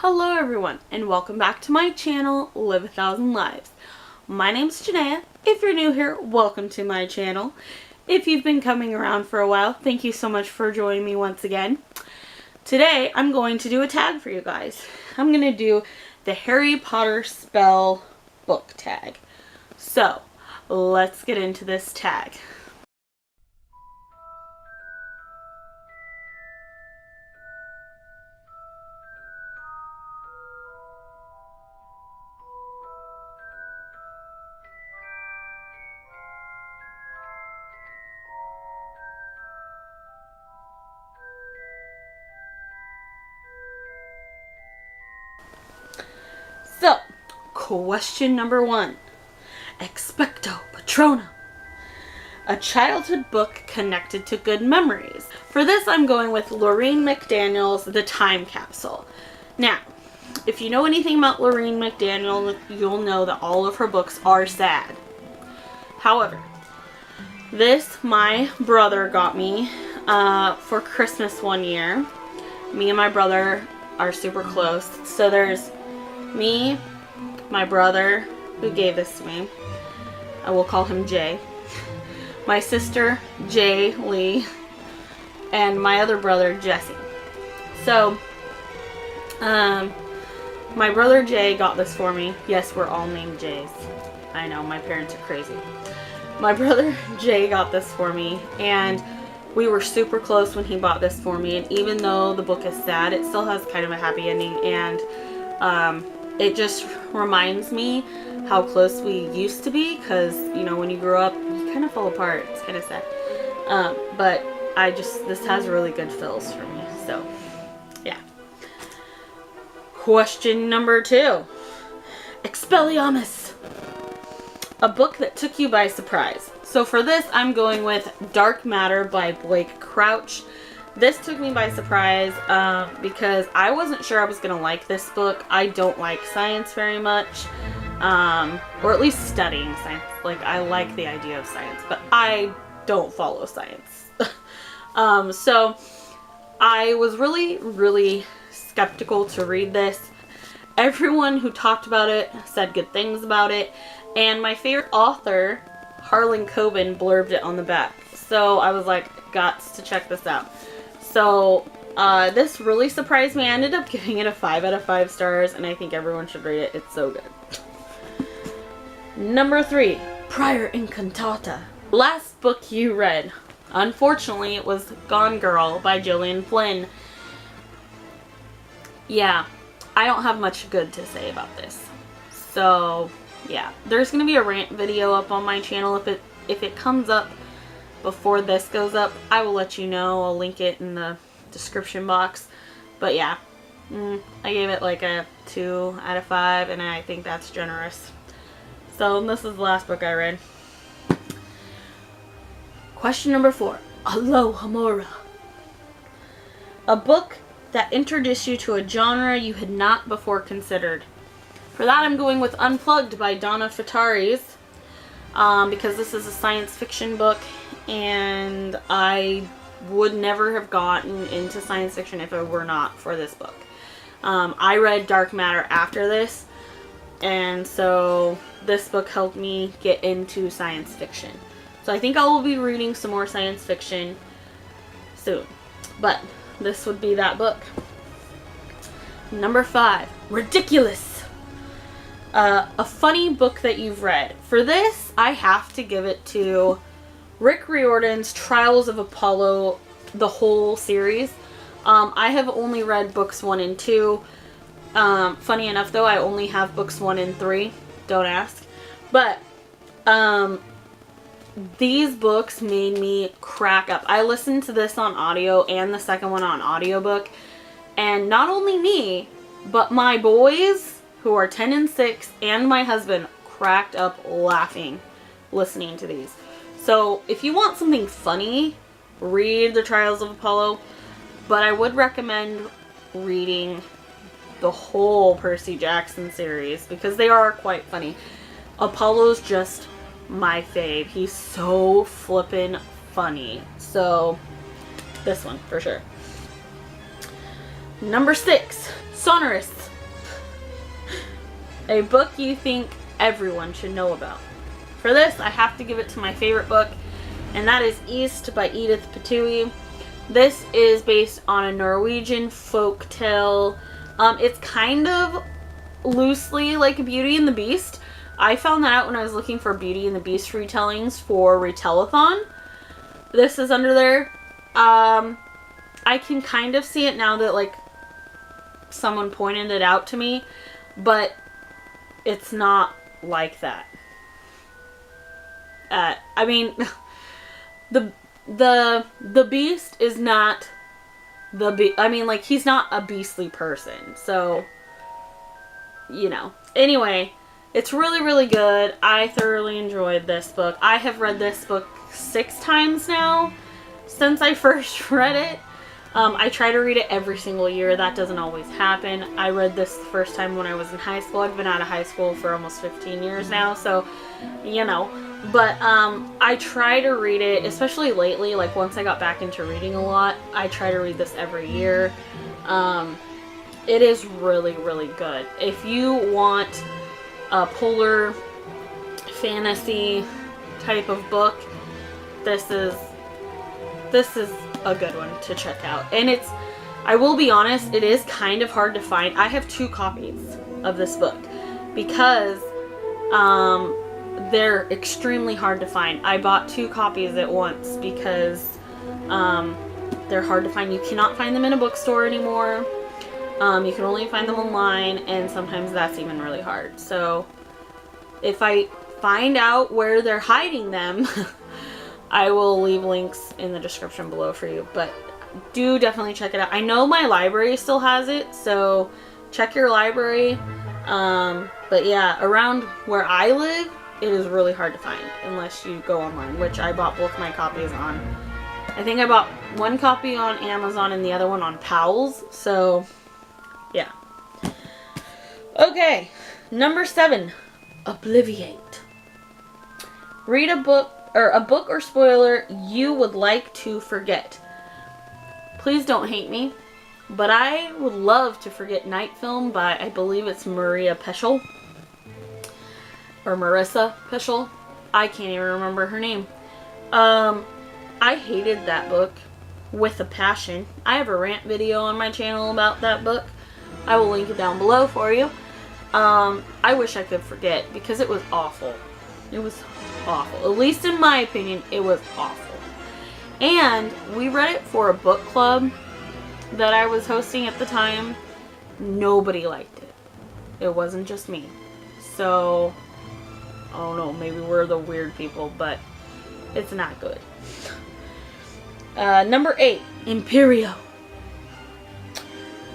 Hello everyone, and welcome back to my channel, Live a Thousand Lives. My name's Janaea. If you're new here, welcome to my channel. If you've been coming around for a while, thank you so much for joining me once again. Today, I'm going to do a tag for you guys. I'm going to do the Harry Potter spell book tag. So, let's get into this tag. So, question number 1. Expecto Patronum. A childhood book connected to good memories. For this, I'm going with Lorraine McDaniel's The Time Capsule. Now, if you know anything about Lorraine McDaniel, you'll know that all of her books are sad. However, this my brother got me for Christmas one year. Me and my brother are super close. So there's me, my brother, who gave this to me. I will call him Jay. My sister, Jay Lee, and my other brother, Jesse. So, my brother Jay got this for me. Yes, we're all named Jays. I know, my parents are crazy. My brother Jay got this for me, and we were super close when he bought this for me. And even though the book is sad, it still has kind of a happy ending, and it just reminds me how close we used to be, because, you know, when you grow up, you kind of fall apart. It's kind of sad. But this has really good feels for me. So, yeah. Question number 2. Expelliarmus. A book that took you by surprise. So for this, I'm going with Dark Matter by Blake Crouch. This took me by surprise because I wasn't sure I was going to like this book. I don't like science very much, or at least studying science. Like, I like the idea of science, but I don't follow science. So I was really skeptical to read this. Everyone who talked about it said good things about it, and my favorite author, Harlan Coben, blurbed it on the back. So I was like, gots to check this out. So, this really surprised me. I ended up giving it a 5 out of 5 stars, and I think everyone should read it. It's so good. Number 3, Prior Incantata. Last book you read. Unfortunately, it was Gone Girl by Gillian Flynn. Yeah, I don't have much good to say about this. So, yeah. There's going to be a rant video up on my channel. If it comes up before this goes up, I will let you know. I'll link it in the description box. But yeah, I gave it like a 2 out of 5, and I think that's generous. So this is the last book I read. Question number 4. Alohomora. A book that introduced you to a genre you had not before considered. For that, I'm going with Unplugged by Donna Fataris, because this is a science fiction book, and I would never have gotten into science fiction if it were not for this book. I read Dark Matter after this, and so this book helped me get into science fiction. So I think I will be reading some more science fiction soon. But this would be that book. Number 5, Ridiculous. A funny book that you've read. For this, I have to give it to Rick Riordan's Trials of Apollo, the whole series. I have only read books 1 and 2. Funny enough, though, I only have books 1 and 3. Don't ask. But these books made me crack up. I listened to this on audio and the second one on audiobook. And not only me, but my boys, who are 10 and 6, and my husband cracked up laughing listening to these. So if you want something funny, read The Trials of Apollo, but I would recommend reading the whole Percy Jackson series because they are quite funny. Apollo's just my fave. He's so flippin' funny. So this one for sure. Number 6, Sonorous A book you think everyone should know about. For this, I have to give it to my favorite book, and that is East by Edith Petui. This is based on a Norwegian folk tale. It's kind of loosely like Beauty and the Beast. I found that out when I was looking for Beauty and the Beast retellings for Retellathon. This is under there. I can kind of see it now that like someone pointed it out to me, but it's not like that. I mean, the Beast is not I mean, like, he's not a beastly person, so, you know. Anyway, it's really, really good. I thoroughly enjoyed this book. I have read this book 6 times now since I first read it. I try to read it every single year. That doesn't always happen. I read this the first time when I was in high school. I've been out of high school for almost 15 years now, so, you know. But I try to read it, especially lately, like once I got back into reading a lot, I try to read this every year. It is really, really good. If you want a polar fantasy type of book, this is a good one to check out. And I will be honest, it is kind of hard to find. I have 2 copies of this book because they're extremely hard to find. I bought 2 copies at once because they're hard to find. You cannot find them in a bookstore anymore. You can only find them online, and sometimes that's even really hard. So if I find out where they're hiding them, I will leave links in the description below for you, but do definitely check it out. I know my library still has it, so check your library. But yeah, around where I live, it is really hard to find unless you go online, which I bought both my copies on. I think I bought 1 copy on Amazon and the other one on Powell's, so yeah. Okay, number 7, Obliviate. Read a book or spoiler you would like to forget. Please don't hate me, but I would love to forget Night Film by, I believe it's Maria Peschel. Or Marissa Peschel. I can't even remember her name. I hated that book with a passion. I have a rant video on my channel about that book. I will link it down below for you. I wish I could forget because it was awful. It was awful. At least in my opinion, it was awful. And we read it for a book club that I was hosting at the time. Nobody liked it. It wasn't just me. So, I don't know, maybe we're the weird people, but it's not good. Number 8, Imperio.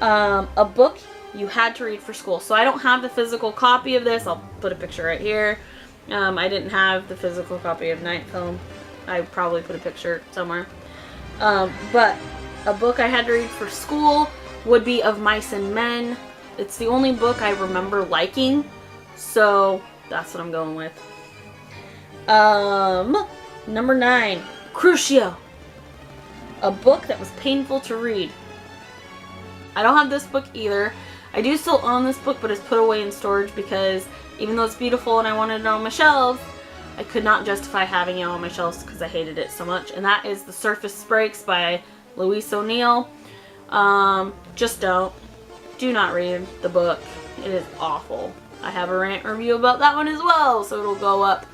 A book you had to read for school. So I don't have the physical copy of this. I'll put a picture right here. I didn't have the physical copy of Night Film. I probably put a picture somewhere. But a book I had to read for school would be Of Mice and Men. It's the only book I remember liking, so that's what I'm going with. Number 9, Crucio. A book that was painful to read. I don't have this book either. I do still own this book, but it's put away in storage because even though it's beautiful and I wanted it on my shelves, I could not justify having it on my shelves because I hated it so much. And that is The Surface Breaks by Louise O'Neill. Just don't. Do not read the book. It is awful. I have a rant review about that one as well, so it'll go up.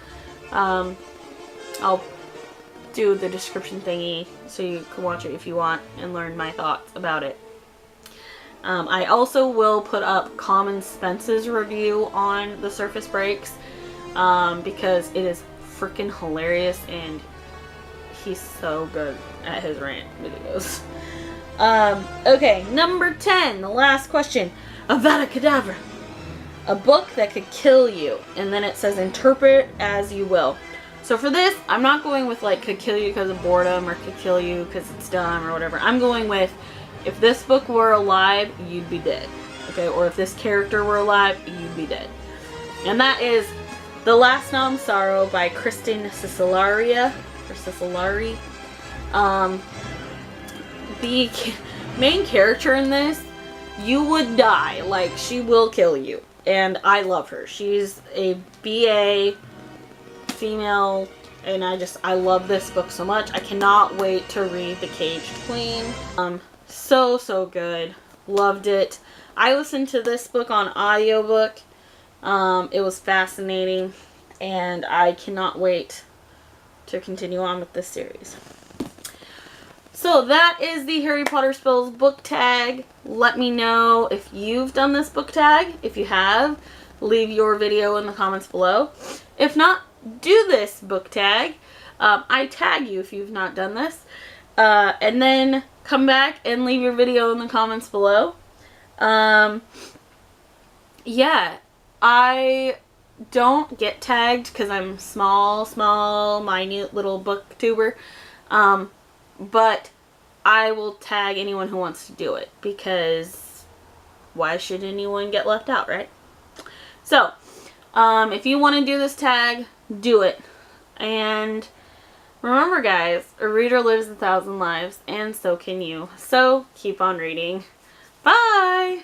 I'll do the description thingy so you can watch it if you want and learn my thoughts about it. I also will put up Common Spence's review on The Surface Breaks because it is freaking hilarious and he's so good at his rant videos. Okay, number 10, the last question. Avada Kedavra. A book that could kill you, and then it says interpret as you will. So for this, I'm not going with like could kill you because of boredom or could kill you because it's dumb or whatever. I'm going with if this book were alive, you'd be dead. Okay, or if this character were alive, you'd be dead. And that is The Last Nom Sorrow by Kristen Cicilari. The main character in this, you would die. Like, she will kill you. and I love her. She's a BA female, and I love this book so much. I cannot wait to read The Caged Queen. So good. Loved it. I listened to this book on audiobook. It was fascinating, and I cannot wait to continue on with this series. So that is the Harry Potter Spells book tag. Let me know if you've done this book tag. If you have, leave your video in the comments below. If not, do this book tag. I tag you if you've not done this. And then come back and leave your video in the comments below. Yeah, I don't get tagged because I'm small, minute little booktuber. But I will tag anyone who wants to do it, because why should anyone get left out, right? So, if you want to do this tag, do it. And remember, guys, a reader lives 1,000 lives, and so can you. So, keep on reading. Bye!